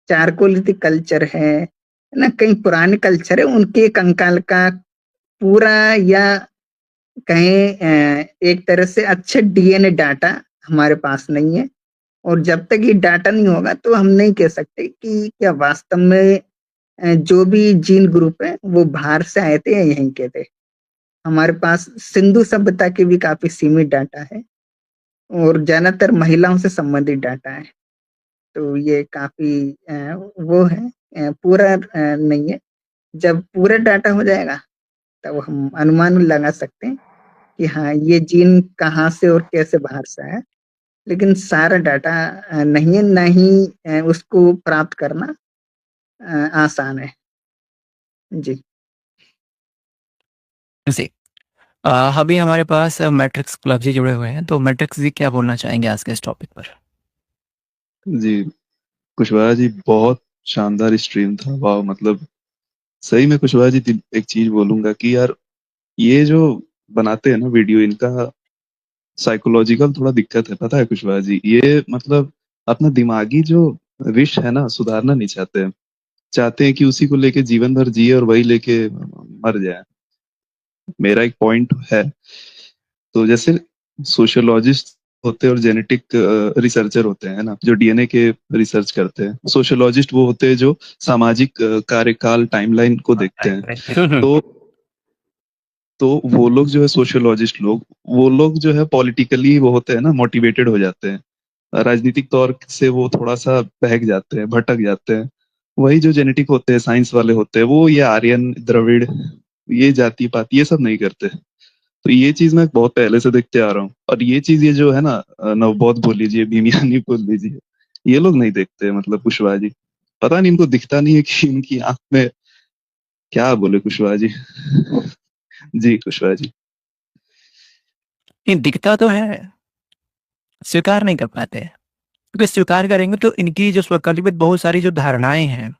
Chalcolithic culture है ना, कई पुराने कल्चर है, उनके कंकाल का पूरा या कहें एक तरह से अच्छे डीएनए डाटा हमारे पास नहीं है। और जब तक ये डाटा नहीं होगा तो हम नहीं कह सकते कि क्या वास्तव में जो भी जीन ग्रुप है वो बाहर से आए थे या यहीं के थे। हमारे पास सिंधु सभ्यता के भी काफी सीमित डाटा है और ज्यादातर महिलाओं से संबंधित डाटा है। तो ये काफी वो है, पूरा नहीं है। जब पूरा डाटा हो जाएगा तब हम अनुमान लगा सकते हैं कि हाँ ये जीन कहाँ से और कैसे बाहर से आया। लेकिन सारा डाटा नहीं है, ना ही उसको प्राप्त करना आसान है। जी। जी। अभी हमारे पास मैट्रिक्स क्लब जी जुड़े हुए हैं, तो मैट्रिक्स जी क्या बोलना चाहेंगे आज के इस टॉपिक पर? जी कुशवाहा जी, बहुत शानदार स्ट्रीम था। वाह, मतलब सही में कुशवाहा जी, एक चीज बोलूंगा कि यार ये जो बनाते हैं ना वीडियो, इनका साइकोलॉजिकल थोड़ा दिक्कत है, पता है कुशवाहा जी। ये मतलब अपना दिमागी जो विष है ना, सुधारना नहीं चाहते हैं। चाहते हैं कि उसी को लेके जीवन भर जिए और वही लेके मर जाए। मेरा एक पॉइंट है। तो जैसे सोशियोलॉजिस्ट होते हैं और जेनेटिक रिसर्चर होते हैं ना, जो डीएनए के रिसर्च करते हैं। सोशियोलॉजिस्ट वो होते हैं जो सामाजिक कार्यकाल टाइमलाइन को देखते हैं। तो वो लोग जो है सोशियोलॉजिस्ट लोग, वो लोग जो है पॉलिटिकली वो होते हैं ना, मोटिवेटेड हो जाते हैं। राजनीतिक तौर से वो थोड़ा सा बहक जाते हैं, भटक जाते हैं। वही जो जेनेटिक होते हैं, साइंस वाले होते हैं, वो ये आर्यन द्रविड़, ये जाति पाति, ये सब नहीं करते। तो ये चीज मैं बहुत पहले से देखते आ रहा हूँ। और ये चीज, ये जो है ना, नवबौद्ध बोल लीजिए, भीमियानी बोल लीजिए, ये लोग नहीं देखते। मतलब कुशवाहा जी, पता नहीं इनको दिखता नहीं है कि इनकी आंख में क्या बोले कुशवाहा जी। जी कुशवाहा जी। नहीं दिखता तो है, स्वीकार नहीं कर पाते, क्योंकि स्वीकार करेंगे तो इनकी जो स्वकल्पित बहुत सारी जो धारणाएं हैं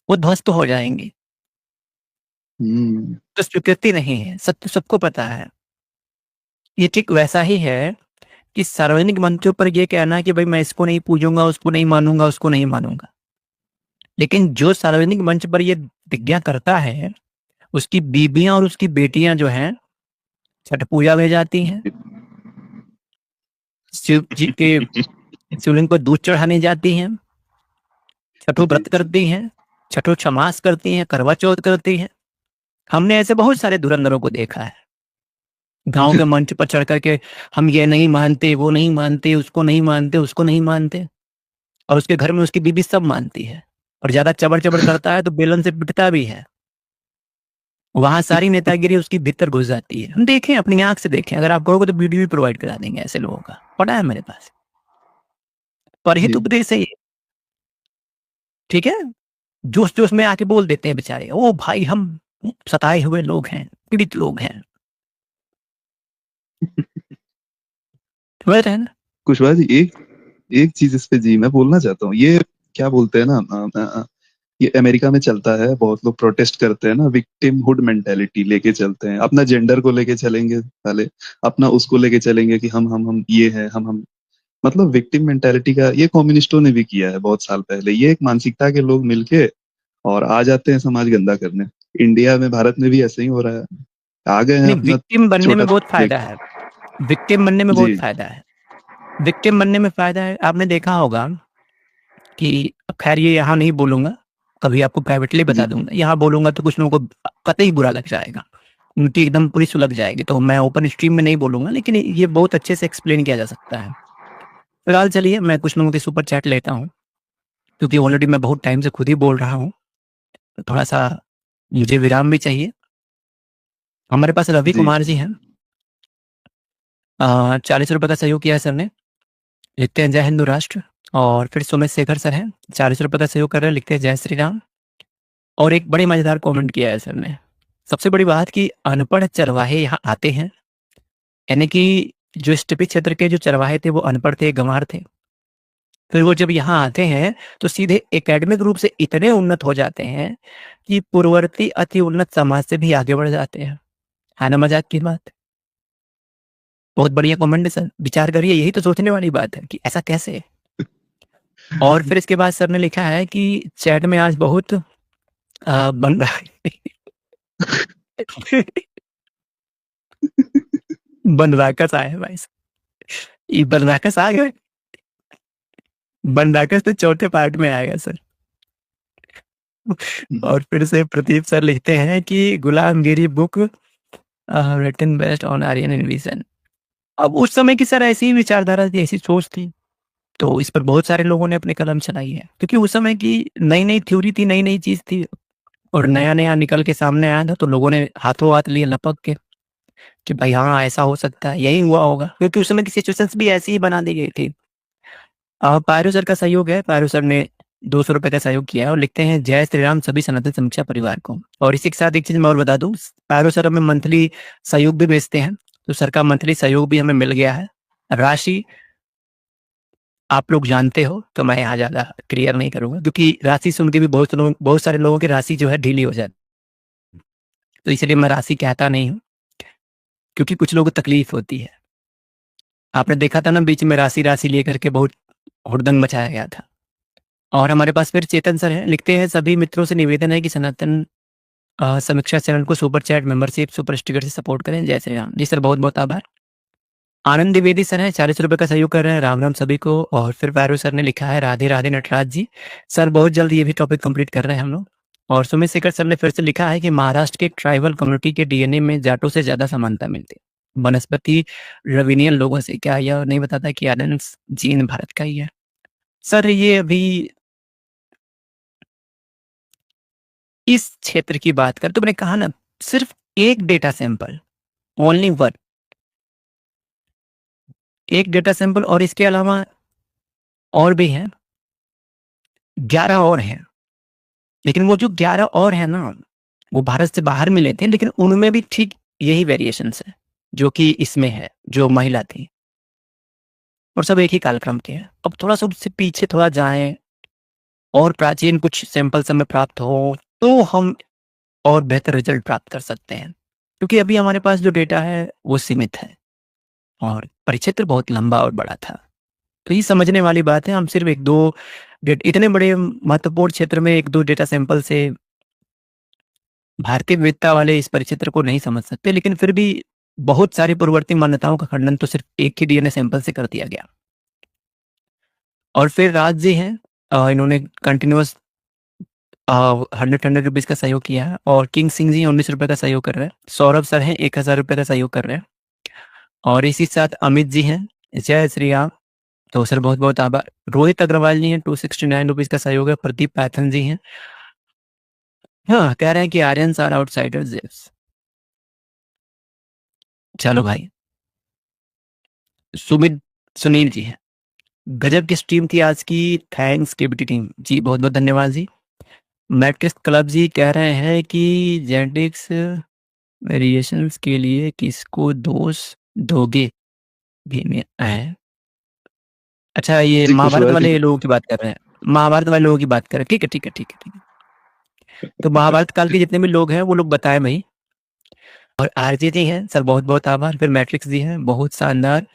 वो ध्वस्त हो जाएंगी। हम्म। तो स्वीकृति नहीं है, सत्य सबको पता है। ये ठीक वैसा ही है कि सार्वजनिक मंचों पर ये कहना कि भाई मैं इसको नहीं पूजूंगा, उसको नहीं मानूंगा, उसको नहीं मानूंगा, लेकिन जो सार्वजनिक मंच पर ये प्रतिज्ञा करता है उसकी बीबियां और उसकी बेटियां जो हैं छठ पूजा में जाती हैं, शिव जी के शिवलिंग को दूध चढ़ाने जाती हैं, छठो जी व्रत करती हैं, छठो छमास करती हैं, करवा चौथ करती हैं। हमने ऐसे बहुत सारे धुरंधरों को देखा है गांव के मंच पर चढ़ करके, हम ये नहीं मानते, वो नहीं मानते, उसको नहीं मानते, उसको नहीं मानते, और उसके घर में उसकी बीबी सब मानती है, और ज्यादा चबड़ चबड़ करता है तो बेलन से पिटता भी है। वहां सारी नेतागिरी उसकी भीतर घुस जाती है। हम देखें, अपनी आंख से देखें, अगर आप कहोगे तो वीडियो भी प्रोवाइड करा देंगे ऐसे लोगों का, पड़ा है मेरे पास। परहित जी उपदेश है ये, ठीक है। जोश जोश में आके बोल देते हैं बेचारे, ओ भाई हम सताए हुए लोग हैं, पीड़ित लोग हैं, समझ रहे हैं ना? कुशवाहा जी, एक एक चीज इस पे जी मैं बोलना चाहता हूँ। ये क्या बोलते हैं ना, ये अमेरिका में चलता है, बहुत लोग प्रोटेस्ट करते हैं ना, विक्टिमहुड मेंटेलिटी लेके चलते हैं। अपना जेंडर को लेके चलेंगे पहले, अपना उसको लेके चलेंगे कि हम ये है, हम मतलब विक्टिम मेंटेलिटी का ये कम्युनिस्टों ने भी किया है बहुत साल पहले। ये एक मानसिकता के लोग मिलके और आ जाते हैं समाज गंदा करने। इंडिया में, भारत में भी ऐसे ही हो रहा है। आ गए हैं नहीं, अपना विक्टिम बनने छोटा में बहुत फायदा है, विक्टिम बनने में बहुत जी फायदा है, विक्टिम बनने में फायदा है। आपने देखा होगा कि, खैर ये यहाँ नहीं बोलूंगा, कभी आपको प्राइवेटली बता जी दूंगा, यहाँ बोलूंगा तो कुछ लोगों को कतई बुरा लग जाएगा, उनकी एकदम पूरी सुलग जाएगी, तो मैं ओपन स्ट्रीम में नहीं बोलूंगा, लेकिन ये बहुत अच्छे से एक्सप्लेन किया जा सकता है। फिलहाल चलिए मैं कुछ लोगों की सुपर चैट लेता हूँ, क्योंकि ऑलरेडी मैं बहुत टाइम से खुद ही बोल रहा हूँ, तो थोड़ा सा मुझे विराम भी चाहिए। हमारे पास रवि जी कुमार जी हैं, 40 रुपए का सहयोग किया है सर ने, लिखते हैं जय हिंदू राष्ट्र। और फिर सुमित शेखर सर हैं, 40 रुपए का सहयोग कर रहे हैं, लिखते हैं जय श्री राम। और एक बड़ी मजेदार कमेंट किया है सर ने, सबसे बड़ी बात कि अनपढ़ चरवाहे यहाँ आते हैं, यानी कि जो इस टिपी क्षेत्र के जो चरवाहे थे वो अनपढ़ थे, गंवार थे, फिर वो जब यहाँ आते हैं तो सीधे एकेडमिक रूप से इतने उन्नत हो जाते हैं कि पूर्ववर्ती अति उन्नत समाज से भी आगे बढ़ जाते हैं। है ना मजाक की बात? बहुत बढ़िया कमेंट है सर, विचार करिए, यही तो सोचने वाली बात है कि ऐसा कैसे। और फिर इसके बाद सर ने लिखा है कि चैट में आज बहुत बन रहा है बनराकस आए हैं भाई ये बनराकस आ गए बनराकस तो चौथे पार्ट में आएगा सर। और फिर से प्रदीप सर लिखते हैं कि Gulamgiri book written based on Aryan invasion. अब उस समय की सर ऐसी विचारधारा थी, ऐसी सोच थी, तो इस पर बहुत सारे लोगों ने अपने कलम चलाई है, क्योंकि उस समय की नई नई थ्योरी थी, नई नई चीज थी, और नया नया निकल के सामने आया था, तो लोगों ने हाथों हाथ लिए लपक के कि भाई हाँ ऐसा हो सकता है, यही हुआ होगा, क्योंकि उस समय की सिचुएशंस भी ऐसी ही बना दी गई थी। पायरो सर का सहयोग है, पायरो सर ने 200 रुपए का सहयोग किया है और लिखते हैं जय श्री राम सभी सनातन समीक्षा परिवार को। और इसी के साथ एक चीज मैं और बता दूं, पायरो सर हमें मंथली सहयोग भी भेजते हैं, तो सर का मंथली सहयोग भी हमें मिल गया है। राशि आप लोग जानते हो, तो मैं यहाँ ज्यादा क्लियर नहीं करूंगा, क्योंकि राशि सुन के भी बहुत सारे लोगों की राशि जो है ढीली हो जाती, तो इसलिए मैं राशि कहता नहीं हूँ, क्योंकि कुछ लोगों को तकलीफ होती है। आपने देखा था ना बीच में राशि राशि लेकर के बहुत हुड़दंग मचाया गया था। और हमारे पास फिर चेतन सर हैं, लिखते हैं सभी मित्रों से निवेदन है कि सनातन समीक्षा चैनल को super chat membership super sticker से सपोर्ट करें। जय श्री राम। जी सर, बहुत बहुत आभार। आनंद द्विवेदी सर हैं, 40 रुपए का सहयोग कर रहे हैं, राम राम सभी को। और फिर पैरो सर ने लिखा है राधे राधे नटराज जी। सर बहुत जल्द ये भी टॉपिक कंप्लीट कर रहे हैं हम लोग। और सुमित शेखर सर ने फिर से लिखा है कि महाराष्ट्र के ट्राइबल कम्युनिटी के डीएनए में जाटों से ज्यादा समानता मिलती है वनस्पति रविनियन लोगों से। क्या यह नहीं बताता कि एडम्स जीन भारत का ही है? सर ये अभी इस क्षेत्र की बात कर, तो मैंने कहा ना, सिर्फ एक डेटा सैंपल, ओनली वन, एक डेटा सैंपल, और इसके अलावा और भी हैं, 11 और हैं, लेकिन वो जो 11 और हैं ना, वो भारत से बाहर मिले थे, लेकिन उनमें भी ठीक यही वेरिएशंस है जो कि इसमें है, जो महिला थी, और सब एक ही कालक्रम के हैं। अब थोड़ा सा उससे पीछे थोड़ा जाएं और प्राचीन कुछ सैंपल्स हमें प्राप्त हो, तो हम और बेहतर रिजल्ट प्राप्त कर सकते हैं, क्योंकि अभी हमारे पास जो डेटा है वो सीमित है और परिक्षेत्र बहुत लंबा और बड़ा था। तो ये समझने वाली बात है, हम सिर्फ एक दो इतने बड़े महत्वपूर्ण क्षेत्र में एक दो डेटा सैंपल से भारतीय विविधता वाले इस परिक्षेत्र को नहीं समझ सकते, लेकिन फिर भी बहुत सारी पूर्ववर्ती मान्यताओं का खंडन तो सिर्फ एक ही डीएनए सैंपल से कर दिया गया। और फिर राज जी हैं, इन्होंने कंटिन्यूअस 100 रुपीज का सहयोग किया है, और किंग सिंह जी 19 रुपए का सहयोग कर रहे हैं। सौरभ सर हैं 1000 रुपए का सहयोग कर रहे हैं, और इसी साथ अमित जी हैं, जय श्री राम, तो सर बहुत बहुत आभार। रोहित अग्रवाल जी हैं 269 रुपीज का सहयोग है। प्रदीप पैथन जी हैं, हाँ, कह रहे हैं कि आर्यंस आर आउटसाइडर्स। चलो भाई। सुमित सुनील जी हैं, गजब की स्ट्रीम थी आज की, थैंक्स केबीटी टीम जी, बहुत बहुत धन्यवाद जी। मैट्रिक्स क्लब जी कह रहे हैं कि जेनेटिक्स वेरिएशंस के लिए किसको दोष दोगे भी में है? अच्छा, ये जी महाभारत कुशवाहा जी, वाले लोगों की बात कर रहे हैं, महाभारत वाले लोगों की बात कर रहे हैं। ठीक है ठीक है ठीक है ठीक है। तो महाभारत काल के जितने भी लोग हैं वो लोग बताएं भाई। और आरजे जी हैं, सर बहुत बहुत आभार। फिर मैट्रिक्स जी हैं, बहुत शानदार।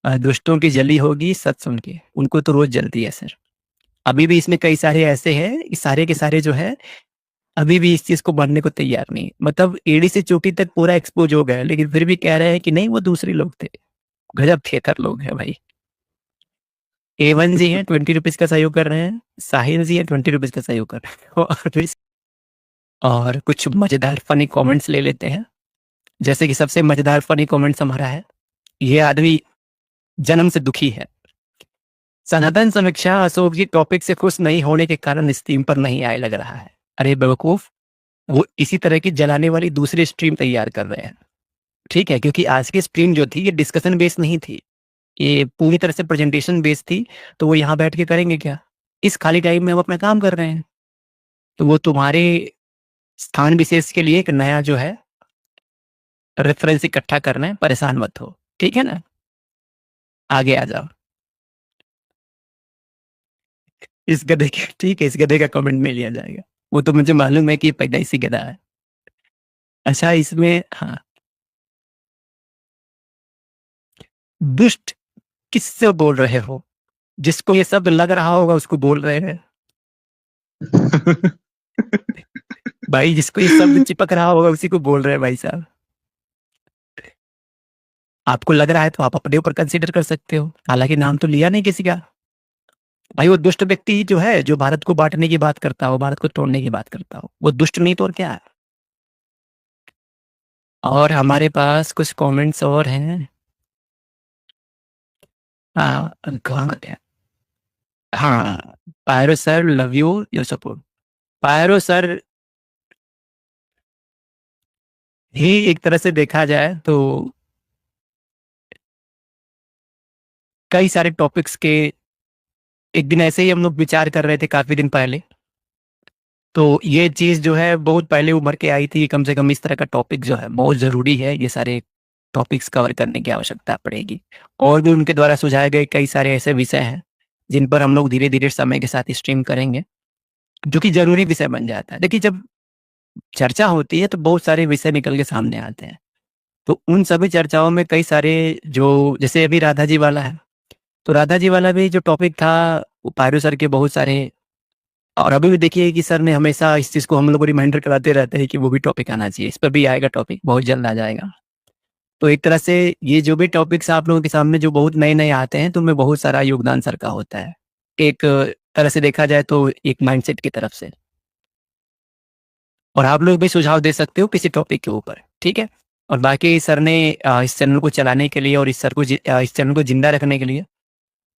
दुष्टों की जली होगी सच सुन के, उनको तो रोज जलती है सर। अभी भी इसमें कई सारे ऐसे हैं, इस सारे के सारे जो है अभी भी इस चीज को मानने को तैयार नहीं, मतलब एड़ी से चोटी तक पूरा एक्सपोज हो गया, लेकिन फिर भी कह रहे हैं कि नहीं वो दूसरे लोग थे। गजब थिएटर लोग हैं भाई। A1 जी हैं 20 रुपीज का सहयोग कर रहे हैं, साहिल जी हैं 20 रुपीज का सहयोग कर रहे हैं। और कुछ मजेदार फनी कमेंट्स ले लेते हैं, जैसे कि सबसे मजेदार फनी कमेंट्स हमारा है, ये आदमी जन्म से दुखी है। सनातन समीक्षा अशोक जी टॉपिक से खुश नहीं होने के कारण स्ट्रीम पर नहीं आए लग रहा है। अरे बेवकूफ, वो इसी तरह की जलाने वाली दूसरी स्ट्रीम तैयार कर रहे हैं, ठीक है, क्योंकि आज की स्ट्रीम जो थी ये डिस्कशन बेस्ड नहीं थी, ये पूरी तरह से प्रेजेंटेशन बेस्ड थी। तो वो यहाँ बैठ के करेंगे क्या? इस खाली टाइम में हम अपना काम कर रहे हैं, तो वो तुम्हारे स्थान विशेष के लिए एक नया जो है रेफरेंस इकट्ठा करना है, परेशान मत हो, ठीक है ना? आगे आ जाओ। इस गधे के, ठीक है, इस गधे का कमेंट में लिया जाएगा, वो तो मुझे मालूम है कि पैदाइशी गधा है। अच्छा, इसमें हाँ, दुष्ट किससे बोल रहे हो? जिसको ये शब्द लग रहा होगा उसको बोल रहे हैं भाई, जिसको ये शब्द चिपक रहा होगा उसी को बोल रहे हैं भाई साहब। आपको लग रहा है तो आप अपने ऊपर कंसीडर कर सकते हो, हालांकि नाम तो लिया नहीं किसी का। भाई वो दुष्ट व्यक्ति जो है, जो भारत को बांटने की बात करता हो, भारत को तोड़ने की बात करता हो, वो दुष्ट नहीं तो और क्या है। और हमारे पास कुछ कमेंट्स और हैं। कहाँ गया? हाँ, पायरो sir love you your support. पायरो सर ही एक तरह से देखा जाए तो कई सारे टॉपिक्स के एक दिन ऐसे ही हम लोग विचार कर रहे थे काफी दिन पहले, तो ये चीज जो है बहुत पहले उभर के आई थी, कम से कम इस तरह का टॉपिक जो है बहुत जरूरी है, ये सारे टॉपिक्स कवर करने की आवश्यकता पड़ेगी। और भी उनके द्वारा सुझाए गए कई सारे ऐसे विषय हैं जिन पर हम लोग धीरे धीरे समय के साथ स्ट्रीम करेंगे, जो कि जरूरी विषय बन जाता है। देखिए, जब चर्चा होती है तो बहुत सारे विषय निकल के सामने आते हैं, तो उन सभी चर्चाओं में कई सारे जो, जैसे अभी राधा जी वाला है, तो राधा जी वाला भी जो टॉपिक था वो पायरो सर के बहुत सारे, और अभी भी देखिए कि सर ने हमेशा इस चीज़ को हम लोग को रिमाइंडर कराते रहते हैं कि वो भी टॉपिक आना चाहिए, इस पर भी आएगा टॉपिक, बहुत जल्द आ जाएगा। तो एक तरह से ये जो भी टॉपिक्स आप लोगों के सामने जो बहुत नए नए आते हैं, तो उनमें बहुत सारा योगदान सर का होता है, एक तरह से देखा जाए तो एक माइंडसेट की तरफ से। और आप लोग भी सुझाव दे सकते हो किसी टॉपिक के ऊपर, ठीक है। और बाकी सर ने इस चैनल को चलाने के लिए और इस चैनल को जिंदा रखने के लिए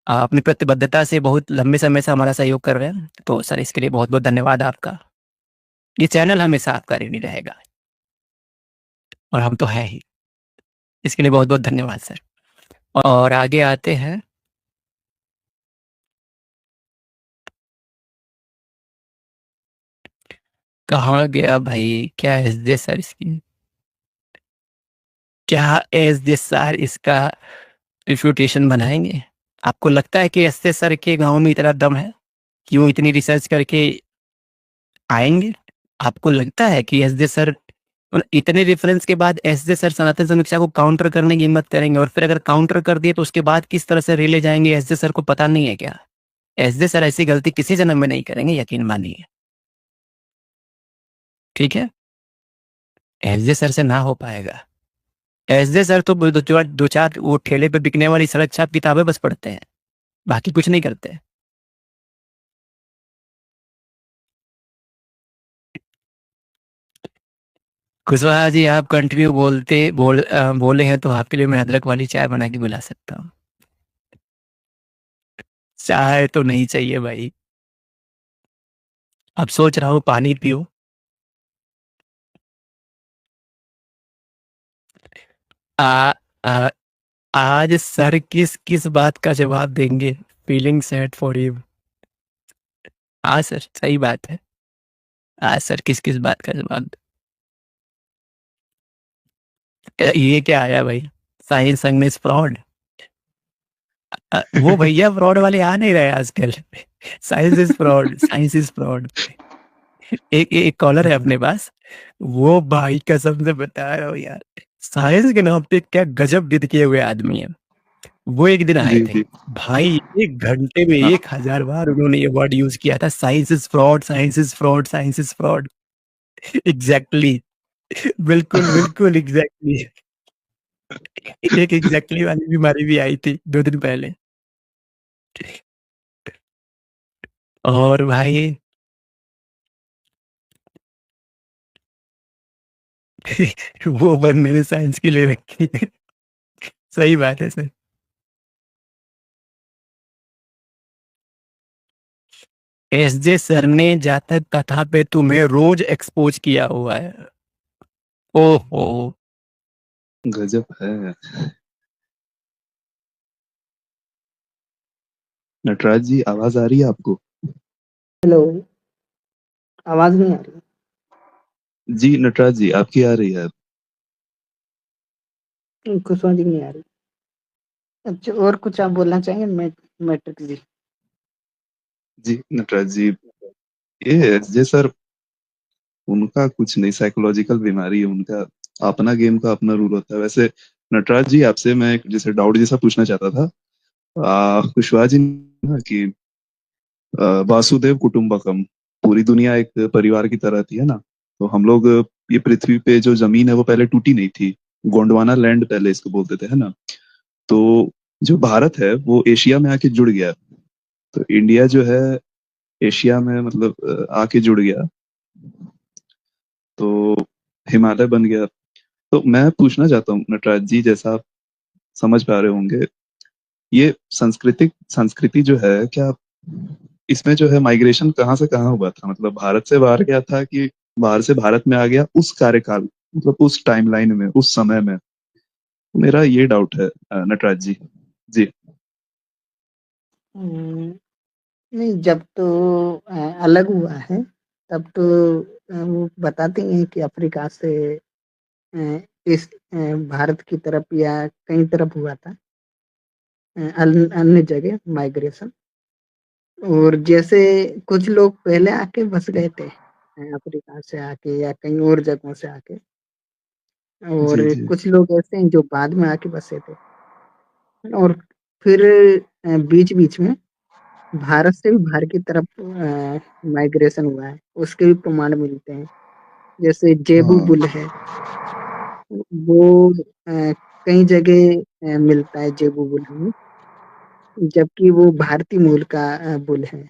अपनी प्रतिबद्धता से बहुत लंबे समय से हमारा सहयोग कर रहे हैं, तो सर इसके लिए बहुत बहुत धन्यवाद आपका। ये चैनल हमेशा आपका ऋणी रहेगा, और हम तो है ही। इसके लिए बहुत बहुत धन्यवाद सर। और आगे आते हैं। कहाँ गया भाई? क्या एस दे सर इसकी, क्या एस दे सर इसका रिफ्यूटेशन बनाएंगे? आपको लगता है कि एस दे सर के गांव में इतना दम है कि वो इतनी रिसर्च करके आएंगे? आपको लगता है कि एस दे सर इतने रेफरेंस के बाद एस दे सर सनातन समीक्षा को काउंटर करने की हिम्मत करेंगे? और फिर अगर काउंटर कर दिए तो उसके बाद किस तरह से रिले जाएंगे, एस दे सर को पता नहीं है क्या? एस दे सर ऐसी गलती किसी जन्म में नहीं करेंगे, यकीन मानिए, ठीक है। एस दे सर से ना हो पाएगा। एस दे सर तो दो चार वो ठेले पे बिकने वाली सड़क छाप किताबें बस पढ़ते हैं, बाकी कुछ नहीं करते। कुशवाहा जी, आप कंटिन्यू बोले हैं तो आपके लिए मैं अदरक वाली चाय बना के बुला सकता हूँ। चाय तो नहीं चाहिए भाई, अब सोच रहा हूँ पानी पियो। आ, आ, आज सर किस किस बात का जवाब देंगे? Feeling sad for you. हाँ सर, सही बात है। आज सर किस किस बात का जवाब? ये क्या आया भाई? साहिल संग में फ्रॉड? वो भैया फ्रॉड वाले आ नहीं रहे आजकल। Science is fraud, science is fraud. एक एक कॉलर है अपने पास, वो भाई कसम से बता रहा हूँ यार, साइंस के नाम पे क्या गजब जिद किए हुए आदमी है। वो एक दिन आए जी थे जी। भाई, 1 घंटे में हाँ 1000 बार उन्होंने ये वर्ड यूज किया था, science is fraud, science is fraud, science is fraud. Exactly, बिल्कुल बिल्कुल एग्जैक्टली। एक एग्जैक्टली वाली बीमारी भी आई थी 2 दिन पहले। और भाई वो बंदे ने साइंस की ले रखी है। सही बात है सर। एस जे सर ने जातक कथा पे तुम्हें रोज एक्सपोज किया हुआ है। ओहो, गजब है। नटराज जी, आवाज आ रही है आपको? हेलो, आवाज नहीं आ रही? जी नटराज जी, आपकी आ रही है। कुछ समझ नहीं आ रही। अच्छा, और कुछ आप बोलना चाहेंगे? मैट्रिक्स जी। जी नटराज जी, ये एसजे सर, उनका कुछ नहीं, साइकोलॉजिकल बीमारी है उनका। अपना गेम का अपना रूल होता है। वैसे नटराज जी, आपसे मैं एक जैसे डाउट जैसा पूछना चाहता था कुशवाहा जी ने ना कि वासुदेव कुटुंबकम, पूरी दुनिया एक परिवार की तरह थी, है ना। तो हम लोग ये पृथ्वी पे जो जमीन है वो पहले टूटी नहीं थी, गोंडवाना लैंड पहले इसको बोलते थे, है ना। तो जो भारत है वो एशिया में आके जुड़ गया, तो इंडिया जो है एशिया में मतलब आके जुड़ गया, तो हिमालय बन गया। तो मैं पूछना चाहता हूँ नटराज जी, जैसा आप समझ पा रहे होंगे, ये संस्कृति जो है, क्या इसमें जो है माइग्रेशन कहाँ से कहाँ हुआ था, मतलब भारत से बाहर गया था कि बाहर से भारत में आ गया उस कार्यकाल, मतलब उस टाइमलाइन में, उस समय में? मेरा ये डाउट है नटराज जी। जी हम्म, नहीं, जब तो अलग हुआ है तब तो वो बताते हैं कि अफ्रीका से इस भारत की तरफ या कई तरफ हुआ था, अन्य जगह माइग्रेशन। और जैसे कुछ लोग पहले आके बस गए थे अफ्रीका से आके या कहीं और जगहों से आके, और जी जी कुछ लोग ऐसे हैं जो बाद में आके बसे थे। और फिर बीच बीच में भारत से भी बाहर की तरफ माइग्रेशन हुआ है, उसके भी प्रमाण मिलते हैं। जैसे जेबू हाँ बुल है, वो कई जगह मिलता है जेबू बुल हमें, जबकि वो भारतीय मूल का बुल है।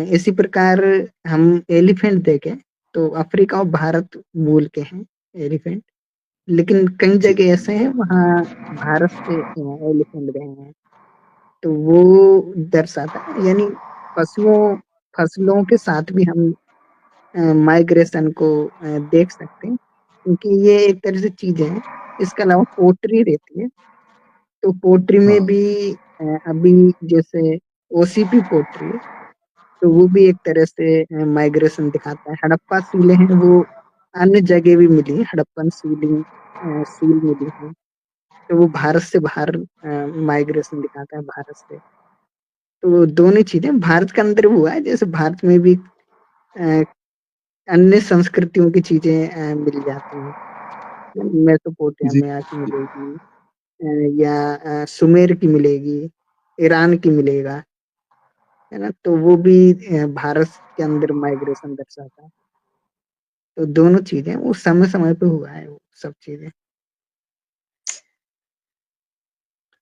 इसी प्रकार हम एलिफेंट देखें तो अफ्रीका और भारत मूल के हैं एलिफेंट, लेकिन कई जी जगह ऐसे हैं वहाँ भारत से एलिफेंट गए हैं। तो वो दर्शाता है, यानी फसलों फसलों के साथ भी हम माइग्रेशन को देख सकते हैं, क्योंकि ये एक तरह से चीजें हैं। इसके अलावा पोट्री रहती है, तो पोट्री में हाँ भी अभी जैसे ओसीपी पोट्री है, तो वो भी एक तरह से माइग्रेशन दिखाता है। हड़प्पा सीलें हैं, वो अन्य जगह भी मिली है, हड़प्पन सीलिंग सील मिली है, तो वो भारत से बाहर माइग्रेशन दिखाता है, भारत से। तो दोनों चीजें भारत के अंदर हुआ है, जैसे भारत में भी अ, अन्य संस्कृतियों की चीजें मिल जाती हैं। जी मेसोपोटामिया की मिलेगी, या सुमेर की मिलेगी, ईरान की मिलेगा, है ना। तो वो भी भारत के अंदर माइग्रेशन दर्शाता है। तो दोनों चीजें वो समय समय पे हुआ है, वो सब चीजें।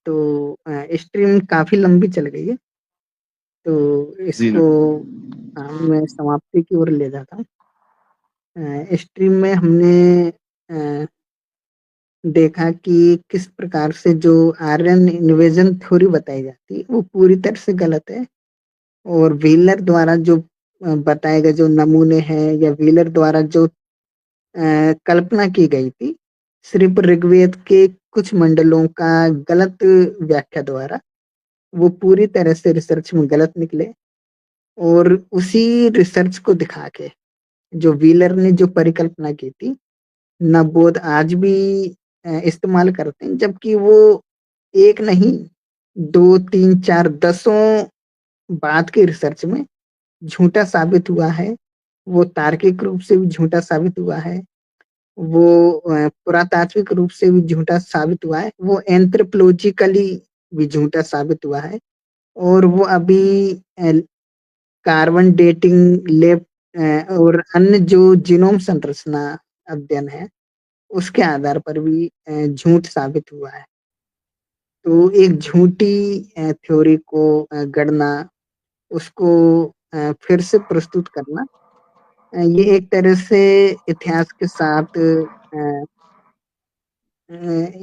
तो स्ट्रीम काफी लंबी चल गई है, तो जी इसको मैं समाप्ति की ओर ले जाता हूँ। स्ट्रीम में हमने अ, देखा कि किस प्रकार से जो आर्यन इन्वेजन थ्योरी बताई जाती है वो पूरी तरह से गलत है। और व्हीलर द्वारा जो बताए गए जो नमूने हैं, या व्हीलर द्वारा जो कल्पना की गई थी, सिर्फ ऋग्वेद के कुछ मंडलों का गलत व्याख्या द्वारा, वो पूरी तरह से रिसर्च में गलत निकले। और उसी रिसर्च को दिखा के जो व्हीलर ने जो परिकल्पना की थी, नवबोध आज भी इस्तेमाल करते हैं, जबकि वो एक नहीं, दो तीन चार दसों बात के रिसर्च में झूठा साबित हुआ है। वो तार्किक रूप से भी झूठा साबित हुआ है, वो पुरातात्विक रूप से भी झूठा साबित हुआ है, वो एंथ्रोपोलॉजिकली भी झूठा साबित हुआ है। और वो अभी कार्बन डेटिंग लैब और अन्य जो जीनोम संरचना अध्ययन है, उसके आधार पर भी झूठ साबित हुआ है। तो एक झूठी थ्योरी को गढ़ना, उसको फिर से प्रस्तुत करना, ये एक तरह से इतिहास के साथ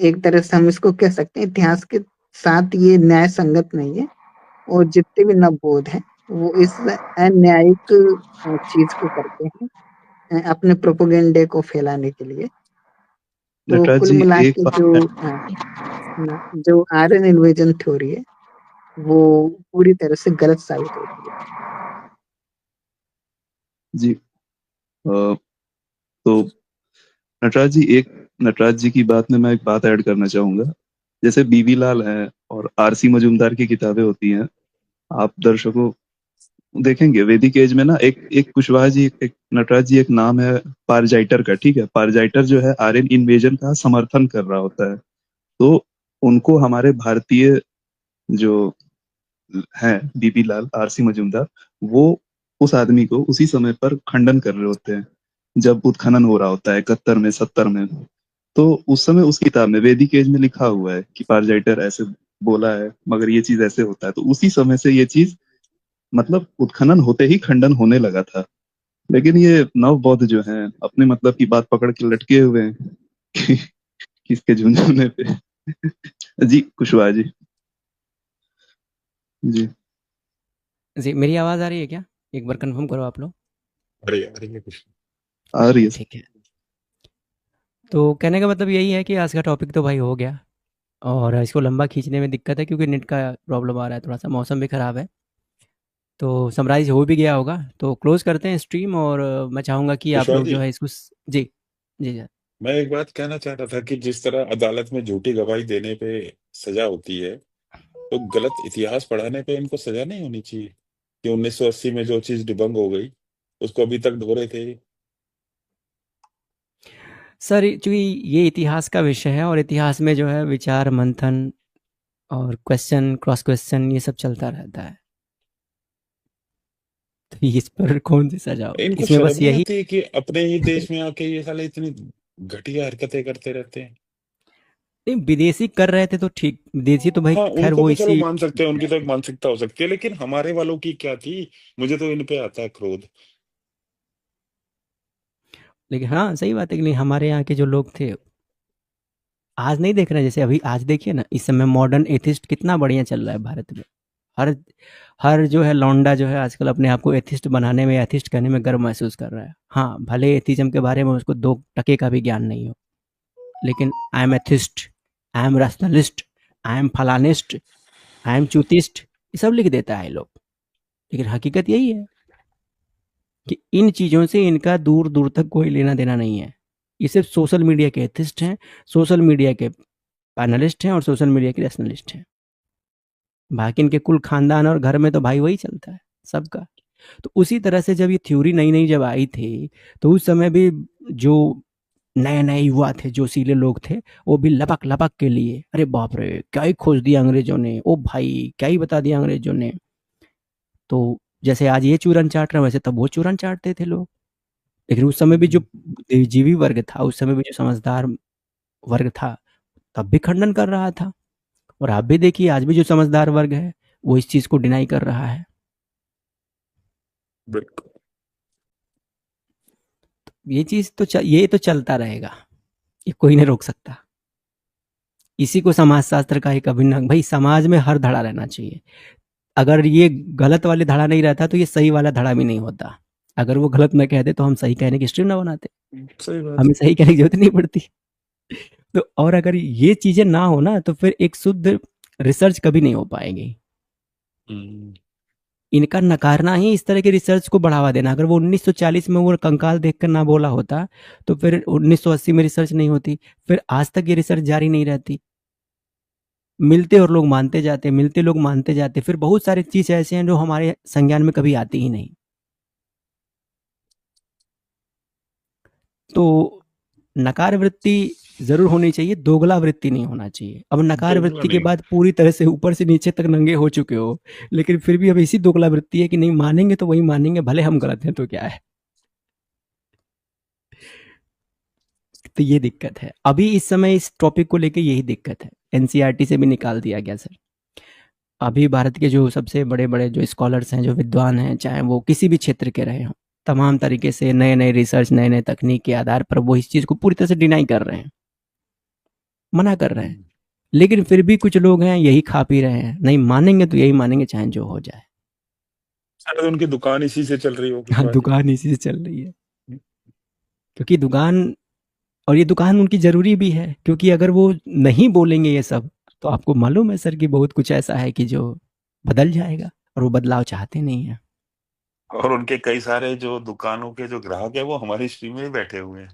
एक तरह से हम इसको कह सकते हैं, इतिहास के साथ ये न्याय संगत नहीं है। और जितने भी नवबोध हैं वो इस अन्यायिक चीज को करते हैं अपने प्रोपोगेंडे को फैलाने के लिए। तो नटराज कुल जी मिला एक के जो बात जो आर्यन इन्वेजन थ्योरी है वो पूरी तरह से गलत साबित होती है। जी तो नटराज जी की बात में मैं एक बात ऐड करना चाहूंगा। जैसे बीबी लाल हैं और आरसी मजूमदार की किताबें होती हैं, आप दर्शकों देखेंगे वैदिक एज में ना, एक एक कुशवाहा जी, एक नटराज जी, एक नाम है पारजाइटर का, ठीक है। पारजाइटर जो है आर्यन इन्वेजन का समर्थन कर रहा होता है, तो उनको हमारे भारतीय जो हैं बीपी लाल, आरसी मजूमदार, वो उस आदमी को उसी समय पर खंडन कर रहे होते हैं जब उत्खनन हो रहा होता है 71 में 70 में। तो उस समय उस किताब में वैदिक एज में लिखा हुआ है कि पारजाइटर ऐसे बोला है, मगर ये चीज ऐसे होता है। तो उसी समय से ये चीज मतलब उत्खनन होते ही खंडन होने लगा था। लेकिन ये नव बौद्ध जो हैं अपने मतलब की बात पकड़ के लटके हुए हैं कि किसके झुंझुने पे। जी कुशवाहा जी। जी जी, मेरी आवाज़ आ रही है क्या? एक बार कन्फर्म करो आप लोग। अरे ये कुछ आ रही है सर। ठीक है। तो कहने का मतलब यही है कि आज का टॉपिक तो भाई हो गया, और इसको लंबा खींचने में दिक्कत है क्योंकि नेट का प्रॉब्लम आ रहा है, थोड़ा-सा मौसम भी ख़राब है। तो समराइज़ हो भी गया होगा, तो क्लोज़ करते हैं स्ट्रीम, और मैं चाहूँगा कि आप कुशवाहा लोग जी, जो है इसको जी। जी, जी। मैं एक बात कहना चाह रहा था कि जिस तरह अदालत में झूठी गवाही देने पे सजा होती है, तो गलत इतिहास पढ़ाने पे इनको सजा नहीं होनी चाहिए कि 1980 में जो चीज डिबंग हो गई उसको अभी तक ढो रहे थे। सर, चूँकि ये इतिहास का विषय है और इतिहास में जो है विचार मंथन और क्वेश्चन, क्रॉस क्वेश्चन ये सब चलता रहता है। तो इस पर कौन-सी सजा होगी? इनको इसमें शर्म बस नहीं यही। आती कि अपने ही देश में आके ये साले इतनी घटिया हरकतें करते रहते हैं। नहीं, विदेशी कर रहे थे तो ठीक, विदेशी तो भाई हाँ, खैर उनको वो तो चलो इसी। मान सकते हैं, उनकी तो एक मानसिकता हो सकती है, लेकिन हमारे वालों की क्या थी? मुझे तो इन पे आता है क्रोध। लेकिन हाँ, सही बात है कि नहीं, हमारे यहाँ के जो लोग थे, आज नहीं देख रहे हैं, जैसे अभी आज देखिए ना, इस समय मॉडर्न एथिस्ट कितना बढ़िया चल रहा है भारत में। हर हर जो है लौंडा जो है आजकल अपने आप को एथिस्ट बनाने में, एथिस्ट कहने में गर्व महसूस कर रहा है। हाँ, भले एथिज्म के बारे में उसको 2 टके का भी ज्ञान नहीं हो, लेकिन I am atheist, I am rationalist, I am फलानिस्ट, आई एम चूतिस्ट, ये सब लिख देता है ये लोग। लेकिन हकीकत यही है कि इन चीज़ों से इनका दूर दूर तक कोई लेना देना नहीं है। ये सिर्फ सोशल मीडिया के एथिस्ट हैं, सोशल मीडिया के पैनलिस्ट हैं और सोशल मीडिया के रैशनलिस्ट हैं। बाकी इनके कुल खानदान और घर में तो भाई वही चलता है सबका। तो उसी तरह से जब ये थ्योरी नई नई जब आई थी, तो उस समय भी जो नए नए युवा थे, जो सीले लोग थे, वो भी लपक लपक के लिए, अरे बाप रे क्या ही खोज दिया अंग्रेजों ने, ओ भाई क्या ही बता दिया अंग्रेजों ने। तो जैसे आज ये चूरन चाट रहे हैं, वैसे तब वो चूरन चाटते थे लोग। लेकिन उस समय भी जो बुद्धिजीवी वर्ग था, उस समय भी जो समझदार वर्ग था, तब भी खंडन कर रहा था। और आप भी देखिए, आज भी जो समझदार वर्ग है, वो इस चीज़ को डिनाई कर रहा है। बिल्कुल। ये चीज़ तो ये तो चलता रहेगा, ये कोई नहीं रोक सकता। इसी को समाजशास्त्र का एक अभिन्न, भाई समाज में हर धड़ा रहना चाहिए। अगर ये गलत वाले धड़ा नहीं रहता, तो ये सही वाला धड़ा भी नहीं होता। अगर वो गलत में कहते, तो हम सही कहने की स्ट्रीम ना बनाते, सही बात हमें है। सही कहने की जरूरत नहीं पड़ती। तो और अगर ये चीज़ें ना हो ना, तो फिर एक शुद्ध रिसर्च कभी नहीं हो पाएगी। हम्म, इनका नकारना ही इस तरह के रिसर्च को बढ़ावा देना। अगर वो 1940 में वो कंकाल देखकर ना बोला होता, तो फिर 1980 में रिसर्च नहीं होती, फिर आज तक ये रिसर्च जारी नहीं रहती। मिलते और लोग मानते जाते, मिलते लोग मानते जाते, फिर बहुत सारी चीज़ ऐसे हैं जो हमारे संज्ञान में कभी आती ही नहीं। तो नकार वृत्ति ज़रूर होनी चाहिए, दोगला वृत्ति नहीं होना चाहिए। अब नकार दोगला वृत्ति के नहीं। बाद पूरी तरह से ऊपर से नीचे तक नंगे हो चुके हो, लेकिन फिर भी अब इसी दोगला वृत्ति है कि नहीं मानेंगे तो वही मानेंगे, भले हम गलत हैं तो क्या है। तो ये दिक्कत है अभी इस समय, इस टॉपिक को लेके यही दिक्कत है। एनसीईआरटी से भी निकाल दिया गया सर। अभी भारत के जो सबसे बड़े बड़े जो स्कॉलर्स हैं, जो विद्वान हैं, चाहे वो किसी भी क्षेत्र के रहे हों, तमाम तरीके से नए नए रिसर्च, नए नए तकनीक के आधार पर वो इस चीज़ को पूरी तरह से डिनाई कर रहे हैं, मना कर रहे हैं। लेकिन फिर भी कुछ लोग हैं यही खा पी रहे हैं, नहीं मानेंगे तो यही मानेंगे चाहे जो हो जाए। शायद उनकी दुकान इसी से चल रही हो हाँ, कुशवाहा जी। दुकान इसी से चल रही है, क्योंकि दुकान, और ये दुकान उनकी ज़रूरी भी है, क्योंकि अगर वो नहीं बोलेंगे ये सब, तो आपको मालूम है सर कि बहुत कुछ ऐसा है कि जो बदल जाएगा, और वो बदलाव चाहते नहीं हैं। और उनके कई सारे जो दुकानों के जो ग्राहक है वो हमारी स्ट्रीम में ही बैठे हुए हैं।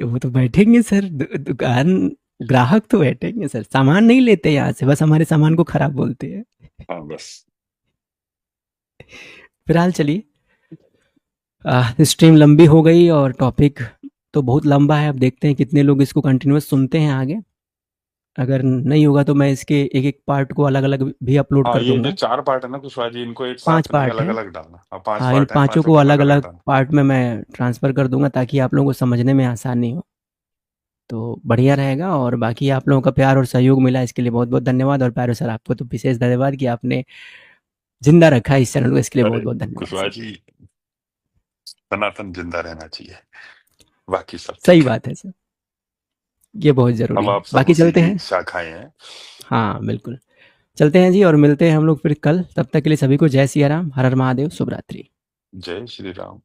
वो तो बैठेंगे सर, दुकान ग्राहक तो बैठेंगे सर, सामान नहीं लेते यहाँ से, बस हमारे सामान को खराब बोलते हैं। हाँ बस। फिलहाल चलिए, स्ट्रीम लंबी हो गई और टॉपिक तो बहुत लंबा है। अब देखते हैं कितने लोग इसको कंटिन्यूअस सुनते हैं आगे। अगर नहीं होगा तो मैं इसके एक-एक पार्ट को अलग-अलग भी अपलोड हाँ, कर ये जो दूँगा। 4 पार्ट है ना कुशवाहा जी, इनको एक 5 साथ नहीं पार्ट हैं। अलग-अलग डालना। हाँ, 5 हाँ, इन पार्ट हैं, पाँचों पाँचों को को अलग-अलग अलग-अलग डालना। पार्ट में मैं ट्रांसफ़र कर दूँगा ताकि आप लोगों को समझने में आसानी हो। तो बढ़िया रहेगा और बाकी आप लोगों का प्यार और सहयोग मिला इसके लिए बहुत-बहुत धन्यवाद और पारो सर आपको तो विशेष धन्यवाद कि आपने ज़िंदा रखा इस चैनल को, इसके लिए अरे बहुत-बहुत धन्यवाद कुशवाहा सर। जी, सनातन जिंदा रहना चाहिए, बाकी सब सही ठीक है। बात है सर। ये बहुत ज़रूरी हम है। आप सब बाकी उसी चलते की हैं। शाखाएँ हैं। हाँ, बिल्कुल। चलते हैं जी और मिलते हैं हम लोग फिर कल। तब तक के लिए सभी को जय सिया राम, हर हर महादेव, शुभ रात्रि। जय श्री राम।